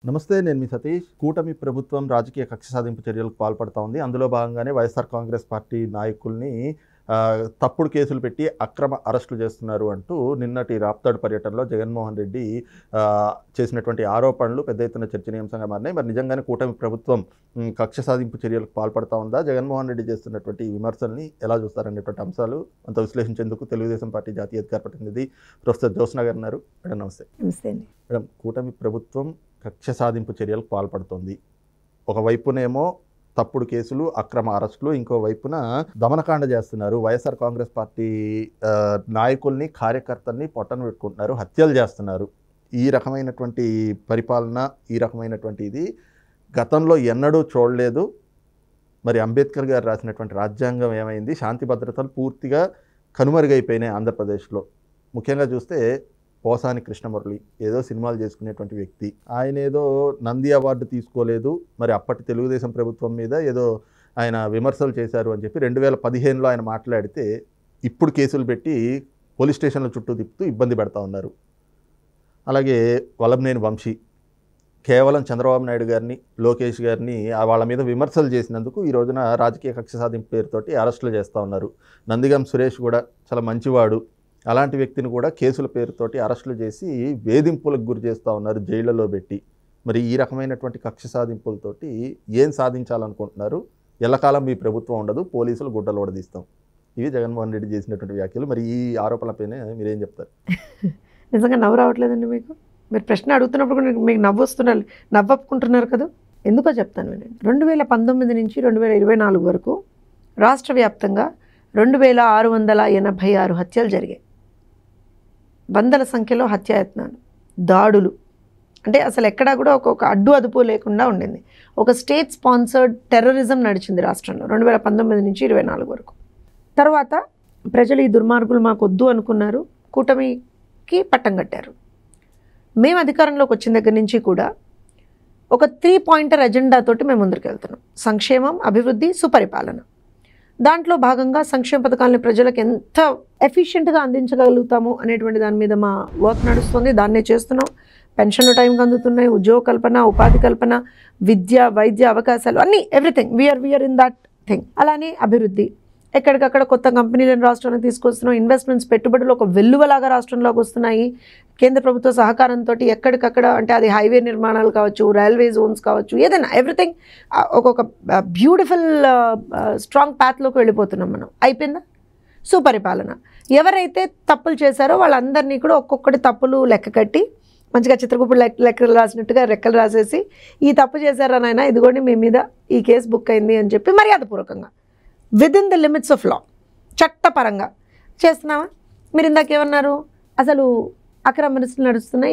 నమస్తే, నేను మీ సతీష్. కూటమి ప్రభుత్వం రాజకీయ కక్ష సాధింపు చర్యలకు పాల్పడుతూ ఉంది. అందులో భాగంగానే వైఎస్ఆర్ కాంగ్రెస్ పార్టీ నాయకుల్ని తప్పుడు కేసులు పెట్టి అక్రమ అరెస్టులు చేస్తున్నారు అంటూ నిన్నటి రాప్తాడు పర్యటనలో జగన్మోహన్ రెడ్డి చేసినటువంటి ఆరోపణలు పెద్ద ఎత్తున చర్చనీయాంశంగా మారినాయి. మరి నిజంగానే కూటమి ప్రభుత్వం కక్ష సాధింపు చర్యలకు పాల్పడుతూ ఉందా? జగన్మోహన్ రెడ్డి చేస్తున్నటువంటి విమర్శల్ని ఎలా చూస్తారనేటువంటి అంశాలు అంత విశ్లేషించేందుకు తెలుగుదేశం పార్టీ జాతీయ అధికార ప్రతినిధి ప్రొఫెసర్ జ్యోత్స్న గారు ఉన్నారు. మేడం నమస్తే. నమస్తే అండి. మేడం, కూటమి ప్రభుత్వం కక్ష సాధింపు చర్యలకు పాల్పడుతోంది. ఒకవైపునేమో తప్పుడు కేసులు, అక్రమ అరెస్టులు, ఇంకోవైపున దమనకాండ చేస్తున్నారు. వైఎస్ఆర్ కాంగ్రెస్ పార్టీ నాయకుల్ని, కార్యకర్తల్ని పొట్టను పెట్టుకుంటున్నారు, హత్యలు చేస్తున్నారు. ఈ రకమైనటువంటి పరిపాలన, ఈ రకమైనటువంటి ఇది గతంలో ఎన్నడూ చూడలేదు. మరి అంబేద్కర్ గారు రాసినటువంటి రాజ్యాంగం ఏమైంది? శాంతి భద్రతలు పూర్తిగా కనుమరుగైపోయినాయి ఆంధ్రప్రదేశ్లో. ముఖ్యంగా చూస్తే పోసాని కృష్ణమురళి ఏదో సినిమాలు చేసుకునేటువంటి వ్యక్తి, ఆయన ఏదో నంది అవార్డు తీసుకోలేదు, మరి అప్పటి తెలుగుదేశం ప్రభుత్వం మీద ఏదో ఆయన విమర్శలు చేశారు అని చెప్పి 2015లో ఆయన మాట్లాడితే ఇప్పుడు కేసులు పెట్టి పోలీస్ స్టేషన్ల చుట్టూ తిప్పుతూ ఇబ్బంది పెడతా ఉన్నారు. అలాగే వల్లభనేని వంశీ కేవలం చంద్రబాబు నాయుడు గారిని, లోకేష్ గారిని వాళ్ళ మీద విమర్శలు చేసినందుకు ఈ రోజున రాజకీయ కక్ష సాధింపు పేరుతోటి అరెస్టులు చేస్తూ ఉన్నారు. నందిగం సురేష్ కూడా చాలా మంచివాడు, అలాంటి వ్యక్తిని కూడా కేసుల పేరుతోటి అరెస్టులు చేసి వేధింపులకు గురి చేస్తూ ఉన్నారు, జైళ్లలో పెట్టి. మరి ఈ రకమైనటువంటి కక్ష సాధింపులతోటి ఏం సాధించాలనుకుంటున్నారు? ఎల్లకాలం మీ ప్రభుత్వం ఉండదు, పోలీసులు గుడ్డలు ఓడదీస్తాం, ఇవి జగన్మోహన్ రెడ్డి చేసినటువంటి వ్యాఖ్యలు. మరి ఈ ఆరోపణలపైన మీరేం చెప్తారు? నిజంగా నవ్వు రావట్లేదండి మీకు? మీరు ప్రశ్న అడుగుతున్నప్పుడు కూడా మీకు నవ్వు వస్తున్నారు, నవ్వప్పుకుంటున్నారు కదా. ఎందుకో చెప్తాను వినండి. 2019 నుంచి 2024 వరకు రాష్ట్ర వ్యాప్తంగా 2686 హత్యలు జరిగాయి. వందల సంఖ్యలో హత్యాయత్నాలు, దాడులు, అంటే అసలు ఎక్కడా కూడా ఒక అడ్డు అదుపు లేకుండా ఉండింది. ఒక స్టేట్ స్పాన్సర్డ్ టెర్రరిజం నడిచింది రాష్ట్రంలో 2019 నుంచి 2024 వరకు. తర్వాత ప్రజలు ఈ దుర్మార్గులు మాకు వద్దు అనుకున్నారు, కూటమికి పట్టం కట్టారు. మేము అధికారంలోకి వచ్చిన దగ్గర నుంచి కూడా ఒక 3 పాయింటర్ ఎజెండాతోటి మేము ముందుకు వెళ్తున్నాం. సంక్షేమం, అభివృద్ధి, సుపరిపాలన. దాంట్లో భాగంగా సంక్షేమ పథకాలని ప్రజలకు ఎంత ఎఫిషియెంట్గా అందించగలుగుతాము అనేటువంటి దాని మీద మా వర్క్ నడుస్తుంది. దాన్నే చేస్తున్నాం. పెన్షన్లు టైంకి అందుతున్నాయి, ఉద్యోగ కల్పన, ఉపాధి కల్పన, విద్య, వైద్య అవకాశాలు అన్నీ, everything we are in that thing. అలానే అభివృద్ధి, ఎక్కడికక్కడ కొత్త కంపెనీలను రాష్ట్రానికి తీసుకొస్తున్నాం. ఇన్వెస్ట్మెంట్స్, పెట్టుబడులు ఒక వెల్లువలాగా రాష్ట్రంలోకి వస్తున్నాయి. కేంద్ర ప్రభుత్వ సహకారంతో ఎక్కడికక్కడ, అంటే అది హైవే నిర్మాణాలు కావచ్చు, రైల్వే జోన్స్ కావచ్చు, ఏదైనా ఎవ్రీథింగ్ ఒక్కొక్క బ్యూటిఫుల్ స్ట్రాంగ్ పాత్లోకి వెళ్ళిపోతున్నాం మనం. అయిపోయిందా? సుపరిపాలన. ఎవరైతే తప్పులు చేశారో వాళ్ళందరినీ కూడా ఒక్కొక్కటి తప్పులు లెక్క కట్టి మంచిగా చిత్రగుప్పుడు లెక్కలు రాసినట్టుగా రెక్కలు రాసేసి, ఈ తప్పు చేశారా నాయన, ఇదిగోండి మీ మీద ఈ కేసు బుక్ అయింది అని చెప్పి మర్యాదపూర్వకంగా within the limits of law, చట్టపరంగా చేస్తున్నావా? మీరు ఇందాకేమన్నారు? అసలు అక్రమ అరెస్టులు నడుస్తున్నాయి,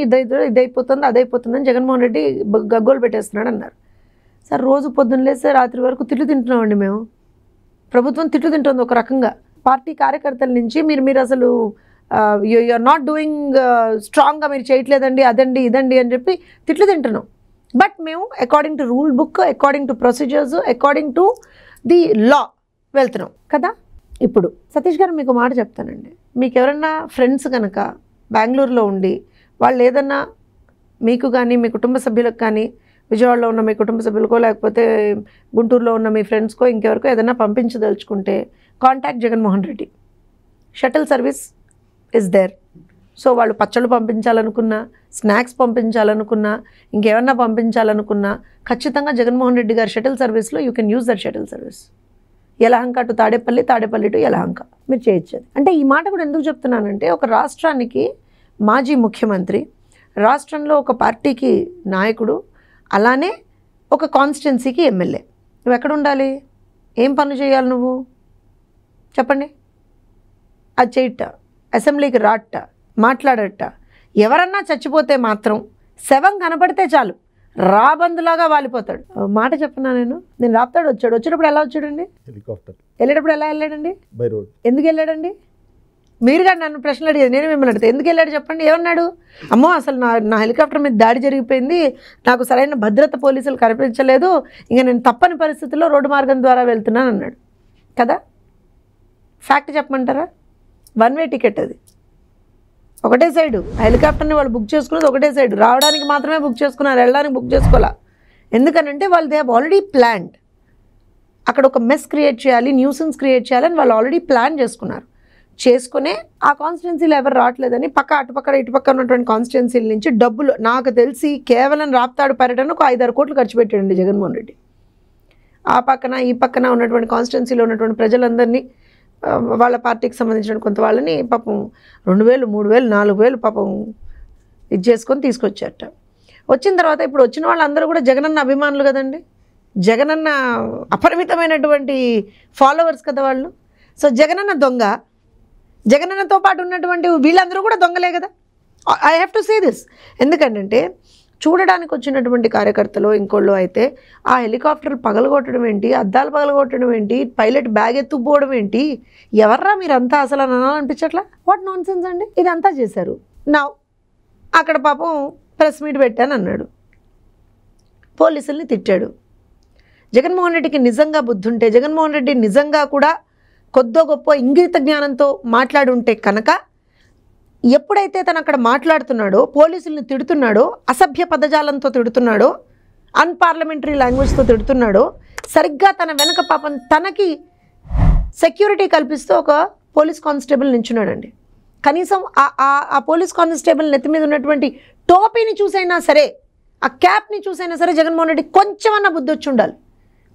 ఇదైపోతుంది అదైపోతుందని జగన్మోహన్ రెడ్డి గగ్గోలు పెట్టేస్తున్నాడు అన్నారు. సార్, రోజు పొద్దున్న లేస్తే రాత్రి వరకు తిట్లు తింటున్నామండి మేము. ప్రభుత్వం తిట్లు తింటుంది ఒక రకంగా. పార్టీ కార్యకర్తల నుంచి మీరు అసలు యూఆర్ నాట్ డూయింగ్ స్ట్రాంగ్గా, మీరు చేయట్లేదండి, అదండి ఇదండి అని చెప్పి తిట్లు తింటున్నాం. బట్ మేము according to rule book, according to procedures, according to the law వెళ్తున్నాం కదా. ఇప్పుడు సతీష్ గారు మీకు మాట చెప్తానండి. మీకు ఎవరన్నా ఫ్రెండ్స్ కనుక బెంగళూరులో ఉండి వాళ్ళు ఏదన్నా మీకు కానీ, మీ కుటుంబ సభ్యులకు కానీ, విజయవాడలో ఉన్న మీ కుటుంబ సభ్యులకో లేకపోతే గుంటూరులో ఉన్న మీ ఫ్రెండ్స్కో ఇంకెవరికో ఏదైనా పంపించదలుచుకుంటే contact Jaganmohan Reddy. Shuttle service is there. So వాళ్ళు పచ్చళ్ళు పంపించాలనుకున్నా, స్నాక్స్ పంపించాలనుకున్నా, ఇంకేమన్నా పంపించాలనుకున్నా ఖచ్చితంగా జగన్మోహన్ రెడ్డి గారి షటిల్ సర్వీస్లో you can use that shuttle service. Yelahanka to Tadepalli, Tadepalli to Yelahanka మీరు చేయొచ్చు. అంటే ఈ మాట కూడా ఎందుకు చెప్తున్నానంటే, ఒక రాష్ట్రానికి మాజీ ముఖ్యమంత్రి, రాష్ట్రంలో ఒక పార్టీకి నాయకుడు, అలానే ఒక కాన్స్టిట్యున్సీకి ఎమ్మెల్యే. నువ్వు ఎక్కడ ఉండాలి? ఏం పనులు చేయాలి నువ్వు చెప్పండి? అది చేయట, అసెంబ్లీకి రాట, మాట్లాడట. ఎవరన్నా చచ్చిపోతే మాత్రం శవం కనపడితే చాలు రాబందులాగా వాలిపోతాడు. మాట చెప్పనా, నేను రాప్తాడు వచ్చేటప్పుడు ఎలా వచ్చాడండి? హెలికాప్టర్. వెళ్ళేటప్పుడు ఎలా వెళ్ళాడండి? By road. ఎందుకు వెళ్ళాడండి? మీరు కానీ నన్ను ప్రశ్నలు అడిగేది, నేను మిమ్మల్ని అడిగితే ఎందుకు వెళ్ళాడు చెప్పండి. ఏమన్నాడు? అమ్మో అసలు నా హెలికాప్టర్ మీద దాడి జరిగిపోయింది, నాకు సరైన భద్రత పోలీసులు కనిపించలేదు, ఇంకా నేను తప్పని పరిస్థితుల్లో రోడ్డు మార్గం ద్వారా వెళ్తున్నాను అన్నాడు కదా. ఫ్యాక్ట్ చెప్పమంటారా? 1 వే టికెట్ అది. ఒకటే సైడు. హెలికాప్టర్ని వాళ్ళు బుక్ చేసుకున్నది ఒకటే సైడు. రావడానికి మాత్రమే బుక్ చేసుకున్నారు, వెళ్ళడానికి బుక్ చేసుకోవాలా. ఎందుకనంటే వాళ్ళు దే హ్యావ్ ఆల్రెడీ ప్లాన్డ్. అక్కడ ఒక మెస్ క్రియేట్ చేయాలి, న్యూసెన్స్ క్రియేట్ చేయాలని వాళ్ళు ఆల్రెడీ ప్లాన్ చేసుకున్నారు. చేసుకునే ఆ కాన్స్టిట్యున్సీలు ఎవరు రావట్లేదని అటుపక్క ఇటుపక్క ఉన్నటువంటి కాన్స్టిట్యున్సీల నుంచి డబ్బులు నాకు తెలిసి కేవలం రాప్తాడు పర్యటనకు 5-6 కోట్లు ఖర్చు పెట్టాడండి జగన్మోహన్ రెడ్డి. ఆ పక్కన ఈ పక్కన ఉన్నటువంటి కాన్స్టిట్యున్సీలో ఉన్నటువంటి ప్రజలందరినీ, వాళ్ళ పార్టీకి సంబంధించిన కొంత వాళ్ళని పాపం 2,000, 3,000, 4,000 పాపం ఇది చేసుకొని తీసుకొచ్చారట. వచ్చిన తర్వాత ఇప్పుడు వచ్చిన వాళ్ళందరూ కూడా జగనన్న అభిమానులు కదండి, జగనన్న అపరిమితమైనటువంటి ఫాలోవర్స్ కదా వాళ్ళు. సో జగనన్న దొంగ, జగనన్నతో పాటు ఉన్నటువంటి వీళ్ళందరూ కూడా దొంగలే కదా. I have to say this. ఎందుకంటే చూడడానికి వచ్చినటువంటి కార్యకర్తలు ఇంకోళ్ళు అయితే ఆ హెలికాప్టర్ పగలగొట్టడం ఏంటి, అద్దాలు పగలగొట్టడం ఏంటి, పైలట్ బ్యాగ్ ఎత్తుకుపోవడం ఏంటి, ఎవర్రా మీరంతా అసలు అని అనిపించట్లా? వాట్ నాన్ సెన్స్ అండి, ఇదంతా చేశారు. నా అక్కడ పాపం ప్రెస్ మీట్ పెట్టాను అన్నాడు, పోలీసుల్ని తిట్టాడు. జగన్మోహన్ రెడ్డికి నిజంగా బుద్ధి ఉంటే, జగన్మోహన్ రెడ్డి నిజంగా కూడా కొద్దో గొప్ప ఇంగిత జ్ఞానంతో మాట్లాడుంటే కనుక ఎప్పుడైతే తను అక్కడ మాట్లాడుతున్నాడో, పోలీసుల్ని తిడుతున్నాడో, అసభ్య పదజాలంతో తిడుతున్నాడో, అన్పార్లమెంటరీ లాంగ్వేజ్తో తిడుతున్నాడో, సరిగ్గా తన వెనక పాపం తనకి సెక్యూరిటీ కల్పిస్తూ ఒక పోలీస్ కానిస్టేబుల్ నించున్నాడండి. కనీసం ఆ పోలీస్ కానిస్టేబుల్ నెత్తి మీద ఉన్నటువంటి టోపీని చూసైనా సరే, ఆ క్యాప్ని చూసైనా సరే జగన్మోహన్ రెడ్డి కొంచెమన్నా బుద్ధి వచ్చి ఉండాలి,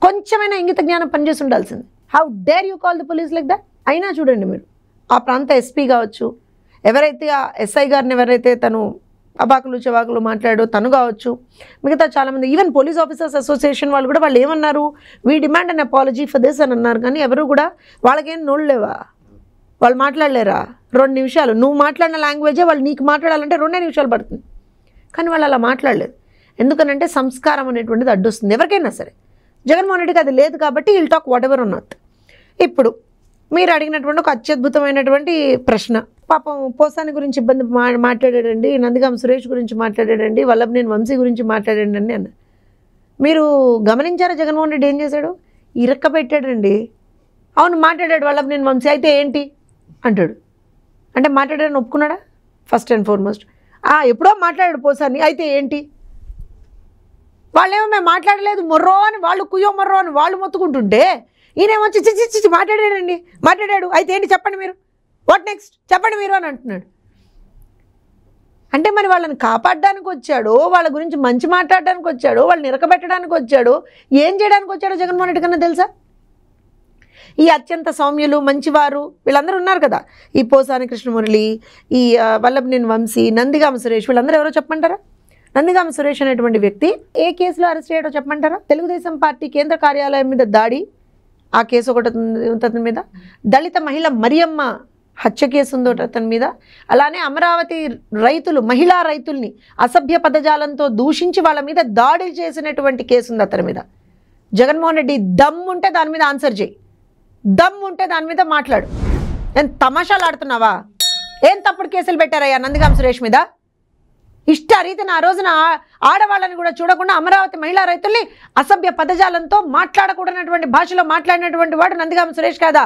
కొంచెమైనా ఇంగిత జ్ఞానం పనిచేసి ఉండాల్సింది. How dare you call the police like that? అయినా చూడండి మీరు, ఆ ప్రాంత ఎస్పీ కావచ్చు, ఎవరైతే ఆ ఎస్ఐ గారిని ఎవరైతే తను అబాకులు చవాకులు మాట్లాడో తను కావచ్చు, మిగతా చాలామంది ఈవెన్ పోలీస్ ఆఫీసర్స్ అసోసియేషన్ వాళ్ళు కూడా వాళ్ళు ఏమన్నారు, we demand an apology for this అని అన్నారు. కానీ ఎవరు కూడా వాళ్ళకేం నోళ్ళు లేవా, వాళ్ళు మాట్లాడలేరా? 2 నిమిషాలు నువ్వు మాట్లాడిన లాంగ్వేజే వాళ్ళు నీకు మాట్లాడాలంటే 2 నిమిషాలు పడుతుంది. కానీ వాళ్ళు అలా మాట్లాడలేదు. ఎందుకనంటే సంస్కారం అనేటువంటిది అడ్డొస్తుంది ఎవరికైనా సరే. జగన్మోహన్ రెడ్డికి అది లేదు కాబట్టి విల్ టాక్ వాట్ ఎవర్ ఉన్నట్. ఇప్పుడు మీరు అడిగినటువంటి ఒక అత్యద్భుతమైనటువంటి ప్రశ్న, పాపం పోసాని గురించి ఇబ్బంది మాట్లాడాడండి, నందిగామ సురేష్ గురించి మాట్లాడాడండి, వల్లభనేని వంశీ గురించి మాట్లాడాడండి అన్న. మీరు గమనించారా జగన్మోహన్ రెడ్డి ఏం చేశాడు? ఇరక్క పెట్టాడండి. అవును మాట్లాడాడు వల్లభనేని వంశీ, అయితే ఏంటి అంటాడు. అంటే మాట్లాడాడని ఒప్పుకున్నాడా? ఫస్ట్ అండ్ ఫార్మోస్ట్ ఎప్పుడో మాట్లాడాడు పోసాని, అయితే ఏంటి? వాళ్ళేమో మేము మాట్లాడలేదు మొర్రో అని వాళ్ళు, కుయ్యో మొర్రో అని వాళ్ళు మొత్తుకుంటుంటే ఈయనేమొచ్చి చిచ్చి మాట్లాడాడండి, మాట్లాడాడు, అయితే ఏంటి చెప్పండి మీరు, వాట్ నెక్స్ట్ చెప్పండి మీరు అని అంటున్నాడు. అంటే మరి వాళ్ళని కాపాడడానికి వచ్చాడో, వాళ్ళ గురించి మంచి మాట్లాడడానికి వచ్చాడో, వాళ్ళని ఇరకబెట్టడానికి వచ్చాడో, ఏం చేయడానికి వచ్చాడో జగన్మోహన్ రెడ్డి కన్నా తెలుసా? ఈ అత్యంత సౌమ్యులు మంచివారు వీళ్ళందరూ ఉన్నారు కదా, ఈ పోసాని కృష్ణమురళి, ఈ వల్లభనేని వంశీ, నందిగామ సురేష్, వీళ్ళందరూ ఎవరో చెప్పమంటారా? నందిగామ సురేష్ అనేటువంటి వ్యక్తి ఏ కేసులో అరెస్ట్ చేయడో చెప్పమంటారా? తెలుగుదేశం పార్టీ కేంద్ర కార్యాలయం మీద దాడి, ఆ కేసు ఒకటి అతని మీద, దళిత మహిళ మరియమ్మ హత్య కేసు ఉందో అతని మీద, అలానే అమరావతి రైతులు, మహిళా రైతుల్ని అసభ్య పదజాలంతో దూషించి వాళ్ళ మీద దాడి చేసినటువంటి కేసు ఉంది అతని మీద. జగన్మోహన్ రెడ్డి దమ్ముంటే దాని మీద ఆన్సర్ చేయి, దమ్ముంటే దాని మీద మాట్లాడు. నేను తమాషాలు ఆడుతున్నావా? ఏం తప్పుడు కేసులు పెట్టారయ్యా నందిగామ సురేష్ మీద? ఇష్టారీతిన ఆ రోజున ఆడవాళ్ళని కూడా చూడకుండా అమరావతి మహిళా రైతుల్ని అసభ్య పదజాలంతో మాట్లాడకూడనటువంటి భాషలో మాట్లాడినటువంటి వాడు నందిగామ సురేష్ కాదా?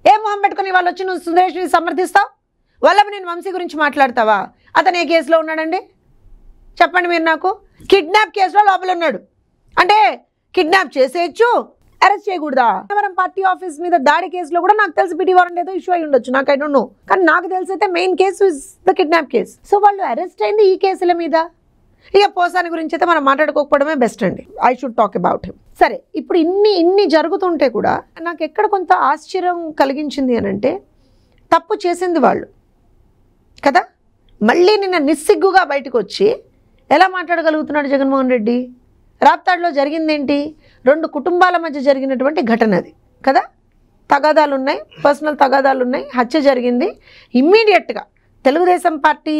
ఏ మొహం పెట్టుకుని వాళ్ళు వచ్చి నువ్వు సురేష్ని సమర్థిస్తావు? వల్లభనేని వంశీ గురించి మాట్లాడతావా? అతను ఏ కేసులో ఉన్నాడండి చెప్పండి మీరు నాకు? కిడ్నాప్ కేసులో లోపల ఉన్నాడు. అంటే కిడ్నాప్ చేసేయచ్చు, అరెస్ట్ చేయకూడదా? అన్నవరం పార్టీ ఆఫీస్ మీద దాడి కేసులో కూడా నాకు తెలిసి పిటి వారెంట్ ఏదో ఇష్యూ అయి ఉండొచ్చు, నాకు ఐ డోంట్ నో. కానీ నాకు తెలిసి అయితే main case is the kidnap case. So వాళ్ళు అరెస్ట్ అయింది ఈ కేసుల మీద. ఇక పోసాని గురించి అయితే మనం మాట్లాడుకోకపోవడమే బెస్ట్ అండి. I should talk about him. సరే, ఇప్పుడు ఇన్ని జరుగుతుంటే కూడా నాకు ఎక్కడ కొంత ఆశ్చర్యం కలిగించింది అని అంటే, తప్పు చేసింది వాళ్ళు కదా, మళ్ళీ నిన్న నిస్సిగ్గుగా బయటకు వచ్చి ఎలా మాట్లాడగలుగుతున్నాడు జగన్మోహన్ రెడ్డి? రాప్తాడులో జరిగిందేంటి? 2 కుటుంబాల మధ్య జరిగినటువంటి ఘటన అది కదా, తగాదాలు ఉన్నాయి, పర్సనల్ తగాదాలు ఉన్నాయి, హత్య జరిగింది. ఇమ్మీడియట్గా తెలుగుదేశం పార్టీ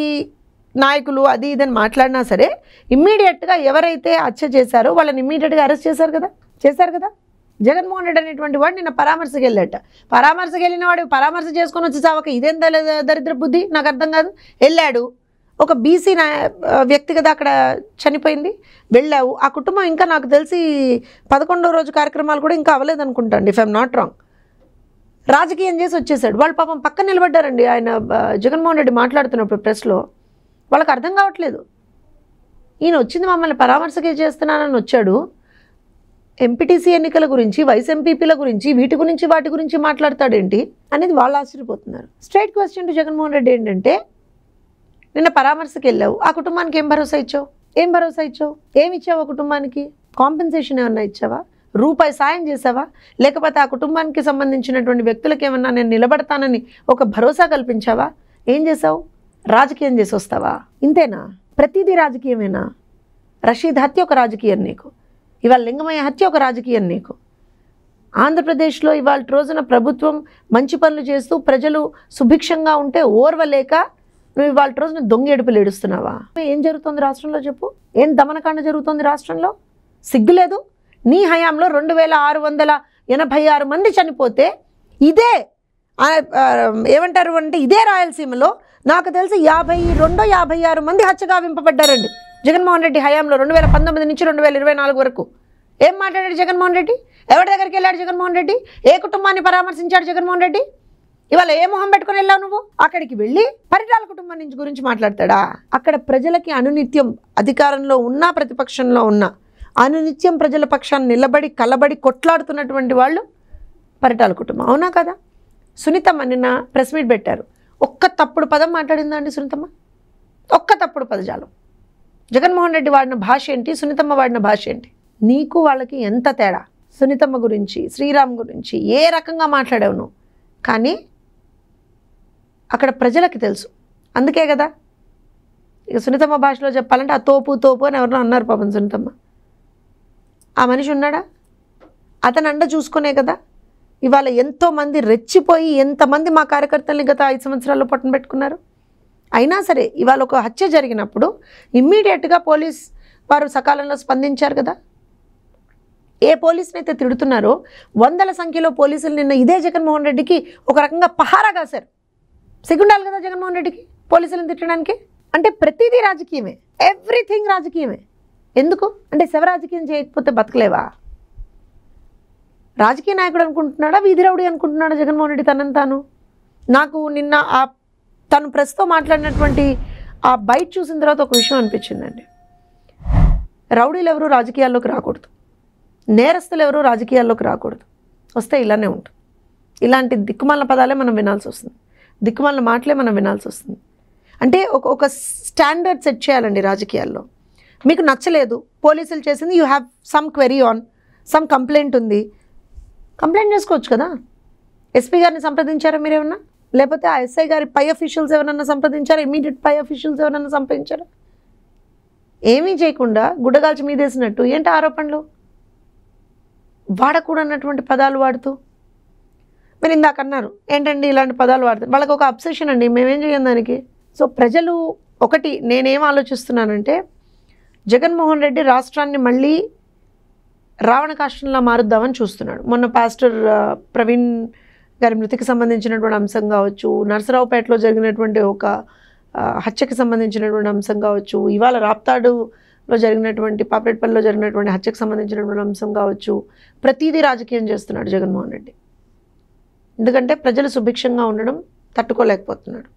నాయకులు అది ఇదని మాట్లాడినా సరే ఇమ్మీడియట్గా ఎవరైతే హత్య చేశారో వాళ్ళని ఇమ్మీడియట్గా అరెస్ట్ చేశారు కదా. జగన్మోహన్ రెడ్డి అనేటువంటి వాడు నిన్న పరామర్శకు వెళ్ళాట. పరామర్శకు వెళ్ళిన వాడు పరామర్శ చేసుకొని వచ్చి చావక ఇదేం దరిద్ర బుద్ధి నాకు అర్థం కాదు. వెళ్ళాడు, ఒక బీసీ వ్యక్తి కదా అక్కడ చనిపోయింది, వెళ్ళావు. ఆ కుటుంబం ఇంకా నాకు తెలిసి 11వ రోజు కార్యక్రమాలు కూడా ఇంకా అవ్వలేదు అనుకుంటాండి, ఇఫ్ ఐఎమ్ నాట్ రాంగ్. రాజకీయం చేసి వచ్చేసాడు. వాళ్ళు పాపం పక్కన నిలబడ్డారండి. ఆయన జగన్మోహన్ రెడ్డి మాట్లాడుతున్నప్పుడు ప్రెస్లో వాళ్ళకి అర్థం కావట్లేదు. ఈయన వచ్చింది మమ్మల్ని పరామర్శకే చేస్తున్నానని వచ్చాడు, ఎంపీటీసీ ఎన్నికల గురించి, వైస్ ఎంపీపీల గురించి, వీటి గురించి వాటి గురించి మాట్లాడతాడేంటి అనేది వాళ్ళు ఆశ్చర్యపోతున్నారు. Straight question to Jaganmohan Reddy ఏంటంటే, నిన్న పరామర్శకి వెళ్ళావు, ఆ కుటుంబానికి ఏం భరోసా ఇచ్చావు? ఏమి ఇచ్చావు ఆ కుటుంబానికి? కాంపెన్సేషన్ ఏమన్నా ఇచ్చావా? రూపాయి సాయం చేసావా? లేకపోతే ఆ కుటుంబానికి సంబంధించినటువంటి వ్యక్తులకు ఏమన్నా నేను నిలబడతానని ఒక భరోసా కల్పించావా? ఏం చేసావు? రాజకీయం చేసి వస్తావా? ఇంతేనా? ప్రతిదీ రాజకీయమేనా? రషీద్ హత్య ఒక రాజకీయం నీకు, ఇవాళ లింగమయ్య హత్య ఒక రాజకీయం నీకు. ఆంధ్రప్రదేశ్లో ఇవాళ రోజున ప్రభుత్వం మంచి పనులు చేస్తూ ప్రజలు సుభిక్షంగా ఉంటే ఓర్వలేక నువ్వు ఇవాళ రోజున దొంగేడుపులు ఏడుస్తున్నావా? ఏం జరుగుతుంది రాష్ట్రంలో చెప్పు? ఏం దమనకాండ జరుగుతుంది రాష్ట్రంలో? సిగ్గులేదు? నీ హయాంలో 2686 మంది చనిపోతే ఇదే ఏమంటారు అంటే ఇదే రాయలసీమలో నాకు తెలిసి 52-56 మంది హత్యగావింపబడ్డారండి జగన్మోహన్ రెడ్డి హయాంలో 2019 నుంచి 2024 వరకు. ఏం మాట్లాడాడు జగన్మోహన్ రెడ్డి? ఎవరి దగ్గరికి వెళ్ళాడు జగన్మోహన్ రెడ్డి? ఏ కుటుంబాన్ని పరామర్శించాడు జగన్మోహన్ రెడ్డి? ఇవాళ ఏ మొహం పెట్టుకుని వెళ్ళావు నువ్వు? అక్కడికి వెళ్ళి పరిటాల కుటుంబం నుంచి గురించి మాట్లాడతాడా? అక్కడ ప్రజలకి అనునిత్యం అధికారంలో ఉన్నా ప్రతిపక్షంలో ఉన్నా అనునిత్యం ప్రజల పక్షాన్ని నిలబడి కలబడి కొట్లాడుతున్నటువంటి వాళ్ళు పరిటాల కుటుంబం. అవునా కదా? సునీతమ్మ నిన్న ప్రెస్ మీట్ పెట్టారు. ఒక్క తప్పుడు పదం మాట్లాడిందా అండి సునీతమ్మ? ఒక్క తప్పుడు పదజాలం. జగన్మోహన్ రెడ్డి వాడిన భాష ఏంటి, సునీతమ్మ వాడిన భాష ఏంటి? నీకు వాళ్ళకి ఎంత తేడా? సునీతమ్మ గురించి, శ్రీరామ్ గురించి ఏ రకంగా మాట్లాడావు నువ్వు? కానీ అక్కడ ప్రజలకి తెలుసు. అందుకే కదా ఇక సునీతమ్మ భాషలో చెప్పాలంటే ఆ తోపు అని ఎవరినో అన్నారు పాపం సునీతమ్మ. ఆ మనిషి ఉన్నాడా? అతను అండ చూసుకునే కదా ఇవాళ ఎంతోమంది రెచ్చిపోయి ఎంతమంది మా కార్యకర్తల్ని గత 5 సంవత్సరాల్లో పట్టున పెట్టుకున్నారు. అయినా సరే ఇవాళ ఒక హత్య జరిగినప్పుడు ఇమ్మీడియట్గా పోలీస్ వారు సకాలంలో స్పందించారు కదా. ఏ పోలీసుని అయితే తిడుతున్నారో వందల సంఖ్యలో పోలీసులు నిన్న ఇదే జగన్మోహన్ రెడ్డికి ఒక రకంగా పహారా కాశారు. సిగ్గుండాలి కదా జగన్మోహన్ రెడ్డికి పోలీసులను తిట్టడానికి? అంటే ప్రతిదీ రాజకీయమే, ఎవ్రీథింగ్ రాజకీయమే. ఎందుకు అంటే శవ రాజకీయం చేయకపోతే బతకలేవా? రాజకీయ నాయకుడు అనుకుంటున్నాడా, వీధి రౌడీ అనుకుంటున్నాడా జగన్మోహన్ రెడ్డి తనని తాను? నాకు నిన్న తను ప్రెస్తో మాట్లాడినటువంటి ఆ బైట్ చూసిన తర్వాత ఒక విషయం అనిపించిందండి. రౌడీలు ఎవరు రాజకీయాల్లోకి రాకూడదు, నేరస్తులు ఎవరు రాజకీయాల్లోకి రాకూడదు. వస్తే ఇలానే ఉంటుంది. ఇలాంటి దిక్కుమాలిన పదాలే మనం వినాల్సి వస్తుంది, దిక్కుమాలిన మాటలే మనం వినాల్సి వస్తుంది. అంటే ఒక స్టాండర్డ్ సెట్ చేయాలండి రాజకీయాల్లో. మీకు నచ్చలేదు పోలీసులు చేసింది, you have some query on, some complaint ఉంది, కంప్లైంట్ చేసుకోవచ్చు కదా. ఎస్పీ గారిని సంప్రదించారా మీరేమన్నా? లేకపోతే ఆ ఎస్ఐ గారి పై అఫీషియల్స్ ఎవరన్నా సంప్రదించారా? ఇమీడియట్ పై అఫీషియల్స్ ఎవరన్నా సంప్రదించారా? ఏమీ చేయకుండా గుడ్డగాల్చి మీదేసినట్టు ఏంటి ఆరోపణలు? వాడకూడనటువంటి పదాలు వాడుతూ మీరు ఇందాక అన్నారు ఏంటండి ఇలాంటి పదాలు వాడతారు. వాళ్ళకి ఒక అబ్సెషన్ అండి, మేమేం చేయం దానికి. సో ప్రజలు ఒకటి నేనేం ఆలోచిస్తున్నానంటే జగన్మోహన్ రెడ్డి రాష్ట్రాన్ని మళ్ళీ రావణ కాష్టంలా మారుద్దామని చూస్తున్నాడు. మొన్న పాస్టర్ ప్రవీణ్ గారి మృతికి సంబంధించినటువంటి అంశం కావచ్చు, నర్సరావుపేటలో జరిగినటువంటి ఒక హత్యకి సంబంధించినటువంటి అంశం కావచ్చు, ఇవాళ రాప్తాడులో జరిగినటువంటి పాపరేట్పల్లిలో జరిగినటువంటి హత్యకు సంబంధించినటువంటి అంశం కావచ్చు, ప్రతిదీ రాజకీయం చేస్తున్నాడు జగన్మోహన్ రెడ్డి. ఎందుకంటే ప్రజలు సుభిక్షంగా ఉండడం తట్టుకోలేకపోతున్నాడు.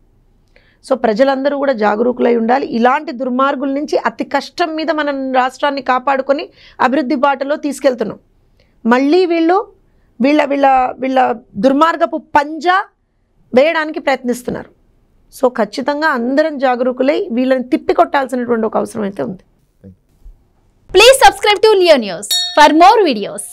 సో ప్రజలందరూ కూడా జాగరూకులై ఉండాలి. ఇలాంటి దుర్మార్గుల నుంచి అతి కష్టం మీద మన రాష్ట్రాన్ని కాపాడుకొని అభివృద్ధి బాటలో తీసుకెళ్తున్నాం. మళ్ళీ వీళ్ళ దుర్మార్గపు పంజా వేయడానికి ప్రయత్నిస్తున్నారు. సో ఖచ్చితంగా అందరం జాగరూకులై వీళ్ళని తిప్పికొట్టాల్సినటువంటి ఒక అవసరం అయితే ఉంది. Please subscribe to Leo news for more videos.